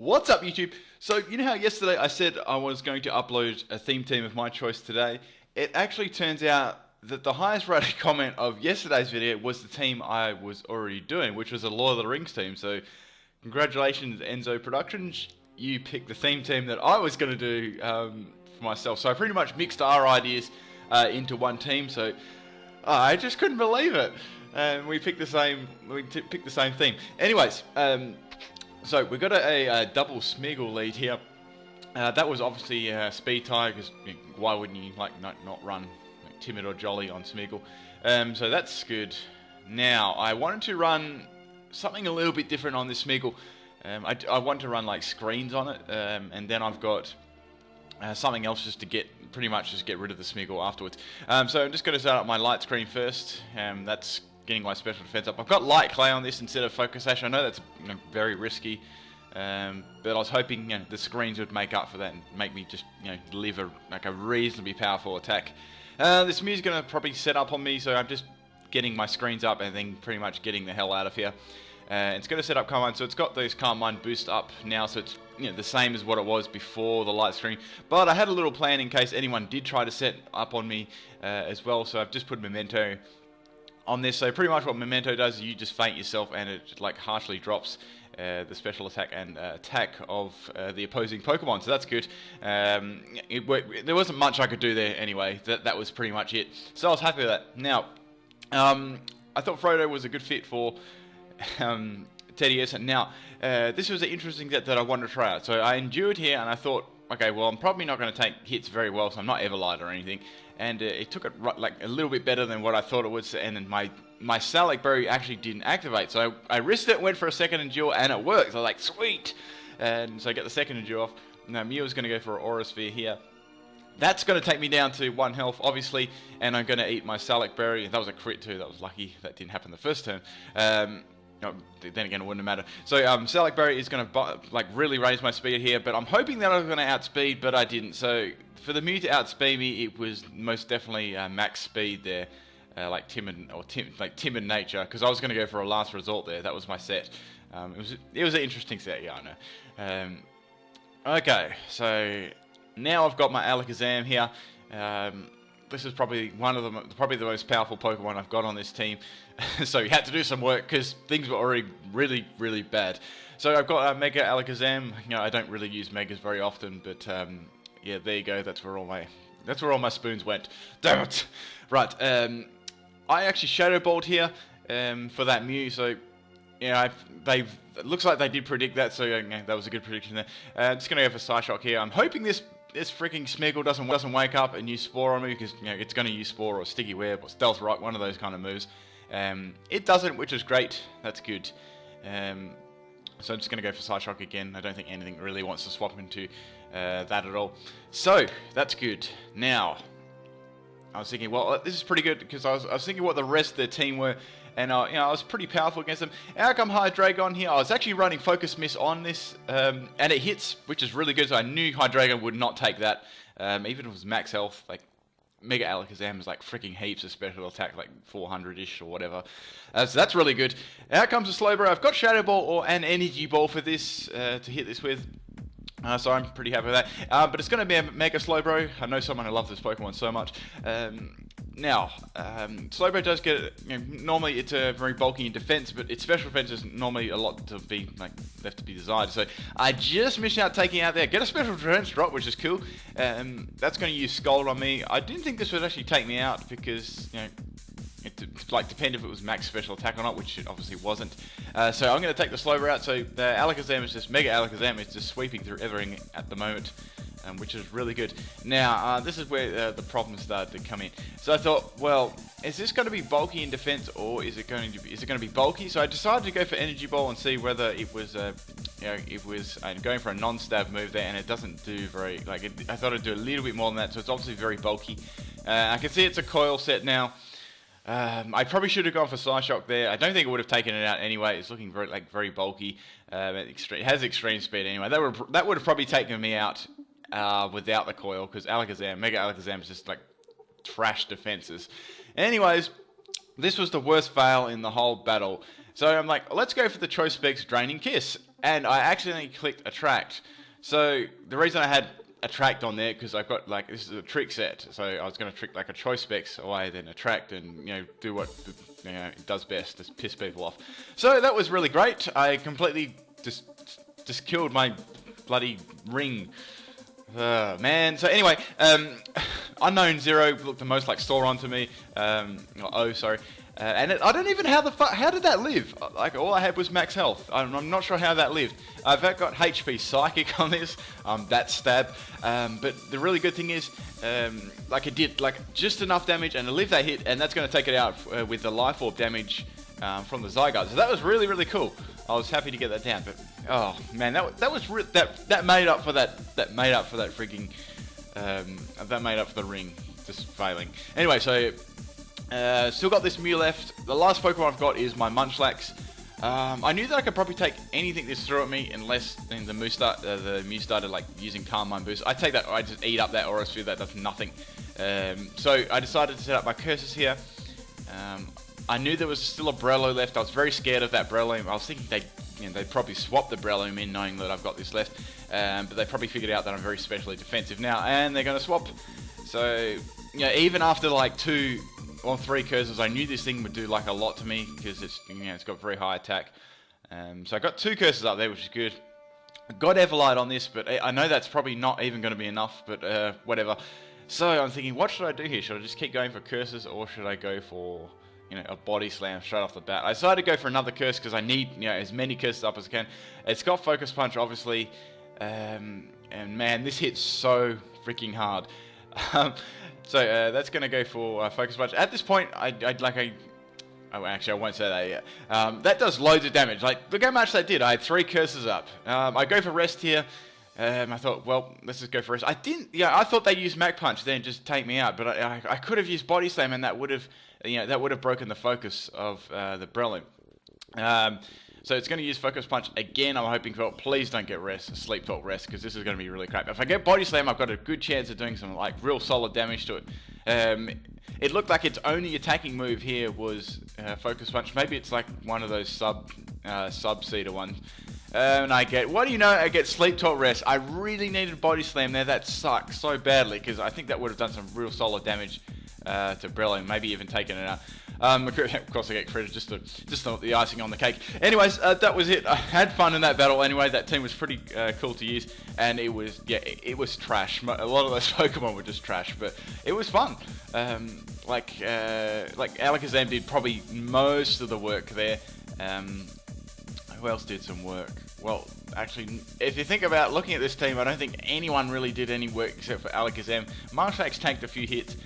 What's up, YouTube? So, you know how yesterday I said I was going to upload a theme team of my choice today? It actually turns out that the highest rated comment of yesterday's video was the team I was already doing, which was a Lord of the Rings team. So, congratulations, Enzo Productions. You picked the theme team that I was going to do for myself. So, I pretty much mixed our ideas into one team. So, I just couldn't believe it. We picked the same. Picked the same theme. Anyways. So we've got a double Smeagol lead here. That was obviously speed tie, because why wouldn't you not run timid or jolly on Smeagol? So that's good. Now I wanted to run something a little bit different on this Smeagol. I want to run like screens on it, and then I've got something else just to get rid of the Smeagol afterwards. So I'm just going to set up my light screen first. That's getting my special defense up. I've got light clay on this instead of focus ash. I know that's very risky, but I was hoping the screens would make up for that and make me just deliver like a reasonably powerful attack. This music's gonna probably set up on me, so I'm just getting my screens up and then pretty much getting the hell out of here. It's going to set up Calm Mind, so it's got those Calm Mind boost up now, so it's the same as what it was before the light screen. But I had a little plan in case anyone did try to set up on me as well, so I've just put Memento on this. So pretty much what Memento does is you just feint yourself and it like harshly drops the special attack and attack of the opposing Pokemon, so that's good. There wasn't much I could do there anyway. That was pretty much it. So I was happy with that. Now, I thought Frodo was a good fit for Teddy S. And now, this was an interesting set that I wanted to try out. So I endured here and I thought, okay, well, I'm probably not going to take hits very well, so I'm not Everlight or anything. And it took it like a little bit better than what I thought it would, and then my Salac Berry actually didn't activate. So I risked it, went for a second endure, and it worked. So I was like, sweet! And so I get the second endure off. Now Mew's going to go for an Aura Sphere here. That's going to take me down to 1 health, obviously, and I'm going to eat my Salac Berry. That was a crit too, that was lucky. That didn't happen the first turn. Then again, it wouldn't matter. So Salac Berry is going to really raise my speed here, but I'm hoping that I was going to outspeed, but I didn't. So for the Mew to outspeed me, it was most definitely max speed there, like timid nature, because I was going to go for a last resort there. That was my set. It was an interesting set, yeah, I know. Okay, so now I've got my Alakazam here. This is probably the most powerful Pokemon I've got on this team. So you had to do some work because things were already really, really bad. So I've got a Mega Alakazam. I don't really use Megas very often, but yeah, there you go. That's where all my spoons went. Damn it! Right. I actually Shadow Balled here for that Mew. So it looks like they did predict that. So that was a good prediction there. Just gonna go for Psyshock here. I'm hoping this freaking Smeagol doesn't wake up and use Spore on me, because it's going to use Spore or Sticky Web or Stealth Rock, one of those kind of moves. It doesn't, which is great. That's good. So I'm just going to go for Psyshock again. I don't think anything really wants to swap into that at all. So that's good. Now, I was thinking, well, this is pretty good, because I was thinking what the rest of the team were, and I was pretty powerful against them. Out come Hydreigon here. I was actually running Focus Miss on this, and it hits, which is really good. So I knew Hydreigon would not take that, even if it was max health. Like Mega Alakazam is like freaking heaps of special attack, like 400-ish or whatever. So that's really good. Out comes a Slowbro. I've got Shadow Ball or an Energy Ball for this to hit this with. So I'm pretty happy with that. But it's going to be a Mega Slowbro. I know someone who loves this Pokemon so much. Now, Slowbro does get, normally it's very bulky in defense, but its special defense is normally a lot to be left to be desired. So I just missed out taking out there. Get a special defense drop, which is cool. That's going to use Scald on me. I didn't think this would actually take me out, because it depended if it was max special attack or not, which it obviously wasn't. So I'm going to take the Slowbro out. So the Alakazam is just Mega Alakazam. It's just sweeping through everything at the moment, which is really good. Now this is where the problems started to come in. So I thought, well, is this going to be bulky in defense, or is it going to be bulky? So I decided to go for Energy Ball and see whether it was going for a non-stab move there, and it doesn't do very I thought it'd do a little bit more than that. So it's obviously very bulky. I can see it's a coil set now. I probably should have gone for Psyshock there. I don't think it would have taken it out anyway. It's looking very bulky. It has extreme speed anyway. That would have probably taken me out without the coil, because Mega Alakazam is just trash defenses. Anyways, this was the worst fail in the whole battle. So I'm like, let's go for the Choice Specs Draining Kiss. and I accidentally clicked attract. So the reason I had attract on there, because I've got like, this is a trick set, so I was going to trick like a choice specs away, then attract, and do what it does best, just piss people off. So that was really great. I completely just killed my bloody ring. Man. So anyway, unknown 0 looked the most like Sauron to me. Sorry. And I don't even how did that live? Like, all I had was max health. I'm not sure how that lived. I've got HP Psychic on this. That stab. But the really good thing is, like, it did like just enough damage and to live that hit, and that's going to take it out with the Life Orb damage from the Zygarde. So that was really, really cool. I was happy to get that down. But oh man, that made up for that freaking that made up for the ring just failing. Anyway, so. Still got this Mew left. The last Pokemon I've got is my Munchlax. I knew that I could probably take anything that's threw at me unless the Mew started like using Calm Mind Boost. I take that, I just eat up that Aura Sphere, that does nothing. So I decided to set up my curses here. I knew there was still a Breloom left. I was very scared of that Breloom. I was thinking they'd probably swap the Breloom in, knowing that I've got this left. But they probably figured out that I'm very specially defensive now, and they're going to swap. So even after like 2 or 3 curses, I knew this thing would do like a lot to me because it's got very high attack. So I got 2 curses up there, which is good. I got Everlight on this, but I know that's probably not even going to be enough, but whatever. So I'm thinking, what should I do here? Should I just keep going for curses, or should I go for a body slam straight off the bat? I decided to go for another curse because I need as many curses up as I can. It's got Focus Punch, obviously, and man, this hits so freaking hard. So that's going to go for Focus Punch. At this point, actually I won't say that yet. That does loads of damage. Like, look how much that did. I had 3 curses up. I go for rest here. I thought, well, let's just go for rest. I didn't. I thought they used Mach Punch then just take me out, but I could have used Body Slam, and that would have broken the focus of the Breloom. So it's going to use Focus Punch again. I'm hoping for, please don't get rest, Sleep Talk rest, because this is going to be really crap. If I get Body Slam, I've got a good chance of doing some like real solid damage to it. It looked like its only attacking move here was Focus Punch. Maybe it's like one of those sub-seeder ones. And I get Sleep Talk rest. I really needed Body Slam there. That sucks so badly, because I think that would have done some real solid damage to Breloom, maybe even taken it out. Of course I get credit, just the icing on the cake. Anyways, that was it. I had fun in that battle anyway. That team was pretty cool to use, and it was trash. A lot of those Pokemon were just trash, but it was fun. Like Alakazam did probably most of the work there. Who else did some work? Well, actually, if you think about looking at this team, I don't think anyone really did any work except for Alakazam. Munchlax tanked a few hits.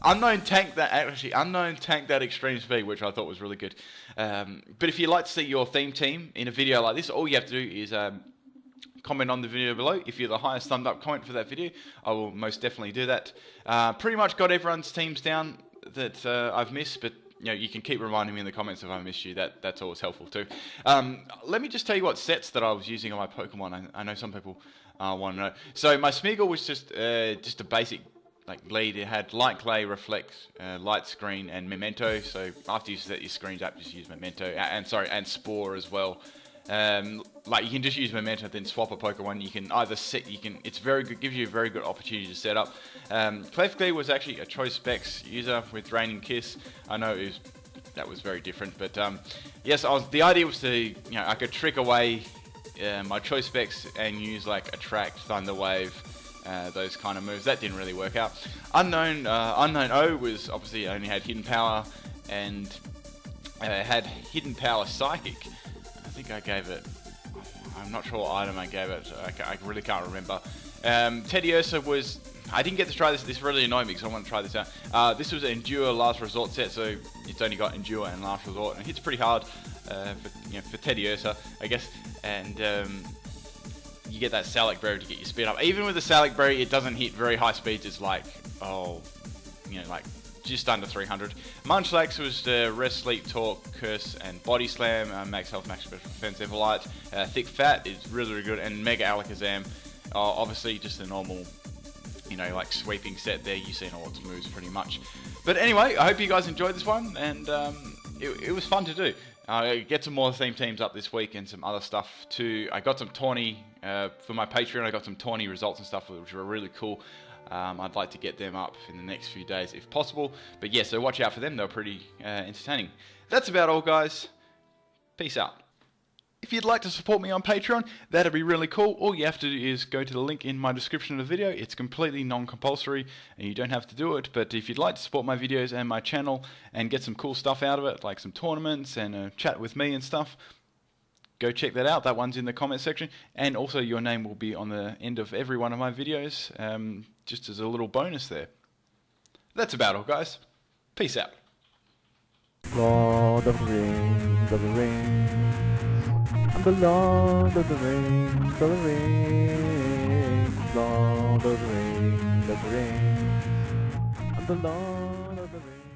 Unknown tanked that extreme speed, which I thought was really good. But if you'd like to see your theme team in a video like this, all you have to do is comment on the video below. If you're the highest thumbed up comment for that video, I will most definitely do that. Pretty much got everyone's teams down that I've missed, but you can keep reminding me in the comments if I missed you. That's always helpful too. Let me just tell you what sets that I was using on my Pokemon. I know some people want to know. So my Smeagol was just a basic lead. It had Light Clay, Reflect, Light Screen, and Memento. So after you set your screens up, just use Memento, and Spore as well. You can just use Memento, then swap a Pokemon. You can either it's very good, gives you a very good opportunity to set up. Clefclear was actually a Choice Specs user with Raining Kiss. I know that was very different, but yes, the idea was to I could trick away my Choice Specs and use like Attract, Thunder Wave. Those kind of moves. That didn't really work out. Unknown O was obviously only had Hidden Power and had Hidden Power Psychic. I think I gave it, I'm not sure what item I gave it. I really can't remember. Teddiursa was, I didn't get to try this. This really annoyed me because I want to try this out. This was an Endure Last Resort set, so it's only got Endure and Last Resort, and it hits pretty hard for Teddiursa, I guess. And you get that Salac Berry to get your speed up. Even with the Salac Berry, it doesn't hit very high speeds. It's like, just under 300. Munchlax was Rest, Sleep, Talk, Curse, and Body Slam. Max Health, Max Special Defense, Everlight. Thick Fat is really, really good. And Mega Alakazam, obviously just the normal, sweeping set there. You've seen all its moves pretty much. But anyway, I hope you guys enjoyed this one, and it was fun to do. Get some more theme teams up this week and some other stuff too. I got some tawny for my Patreon. I got some tawny results and stuff which were really cool. I'd like to get them up in the next few days if possible. But yeah, so watch out for them. They're pretty entertaining. That's about all, guys. Peace out. If you'd like to support me on Patreon, that'd be really cool. All you have to do is go to the link in my description of the video. It's completely non-compulsory and you don't have to do it. But if you'd like to support my videos and my channel and get some cool stuff out of it, like some tournaments and a chat with me and stuff, go check that out. That one's in the comment section. And also your name will be on the end of every one of my videos, just as a little bonus there. That's about all, guys. Peace out. Lord of the Rings, of the Rings. I'm the Lord of the Rings, of the Rings. Lord of the Rings, of the Rings. I'm the Lord of the Rings.